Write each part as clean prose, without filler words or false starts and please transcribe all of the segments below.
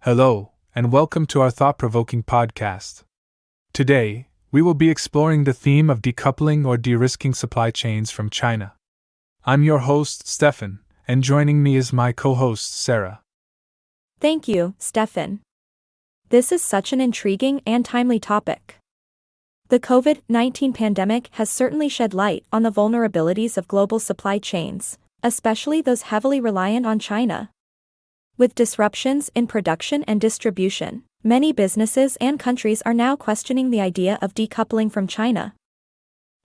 Hello, and welcome to our thought-provoking podcast. Today, we will be exploring the theme of decoupling or de-risking supply chains from China. I'm your host, Stefan, and joining me is my co-host, Sarah. Thank you, Stefan. This is such an intriguing and timely topic. The COVID-19 pandemic has certainly shed light on the vulnerabilities of global supply chains, especially those heavily reliant on China. With disruptions in production and distribution, many businesses and countries are now questioning the idea of decoupling from China.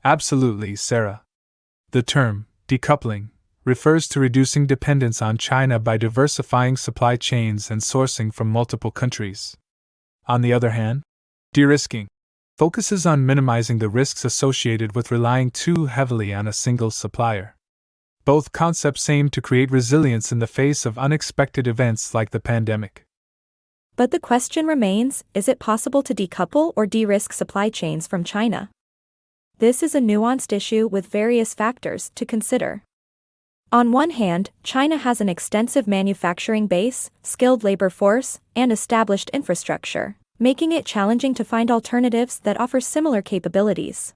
Absolutely, Sarah. The term, decoupling, refers to reducing dependence on China by diversifying supply chains and sourcing from multiple countries. On the other hand, de-risking focuses on minimizing the risks associated with relying too heavily on a single supplier. Both concepts aim to create resilience in the face of unexpected events like the pandemic. But the question remains, is it possible to decouple or de-risk supply chains from China? This is a nuanced issue with various factors to consider. On one hand, China has an extensive manufacturing base, skilled labor force, and established infrastructure, making it challenging to find alternatives that offer similar capabilities.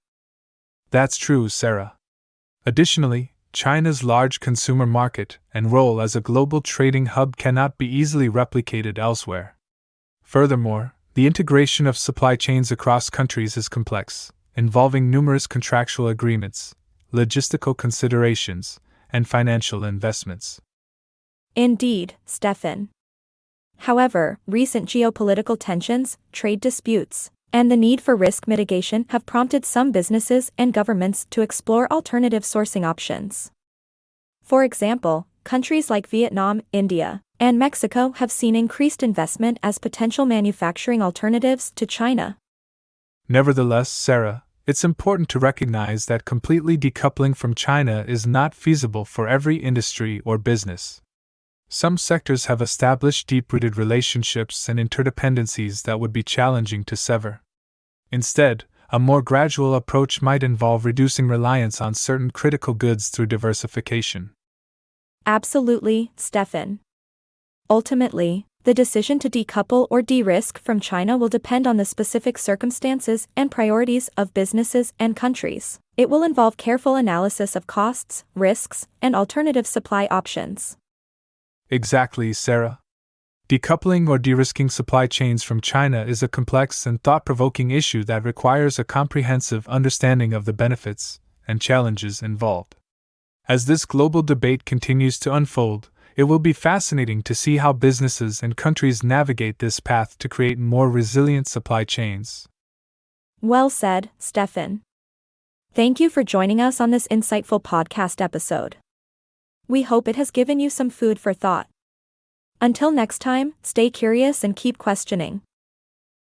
That's true, Sarah. Additionally, China's large consumer market and role as a global trading hub cannot be easily replicated elsewhere. Furthermore, the integration of supply chains across countries is complex, involving numerous contractual agreements, logistical considerations, and financial investments. Indeed, Stefan. However, recent geopolitical tensions, trade disputes, and the need for risk mitigation have prompted some businesses and governments to explore alternative sourcing options. For example, countries like Vietnam, India, and Mexico have seen increased investment as potential manufacturing alternatives to China. Nevertheless, Sarah, it's important to recognize that completely decoupling from China is not feasible for every industry or business. Some sectors have established deep-rooted relationships and interdependencies that would be challenging to sever. Instead, a more gradual approach might involve reducing reliance on certain critical goods through diversification. Absolutely, Stefan. Ultimately, the decision to decouple or de-risk from China will depend on the specific circumstances and priorities of businesses and countries. It will involve careful analysis of costs, risks, and alternative supply options. Exactly, Sarah. Decoupling or de-risking supply chains from China is a complex and thought-provoking issue that requires a comprehensive understanding of the benefits and challenges involved. As this global debate continues to unfold, it will be fascinating to see how businesses and countries navigate this path to create more resilient supply chains. Well said, Stefan. Thank you for joining us on this insightful podcast episode. We hope it has given you some food for thought. Until next time, stay curious and keep questioning.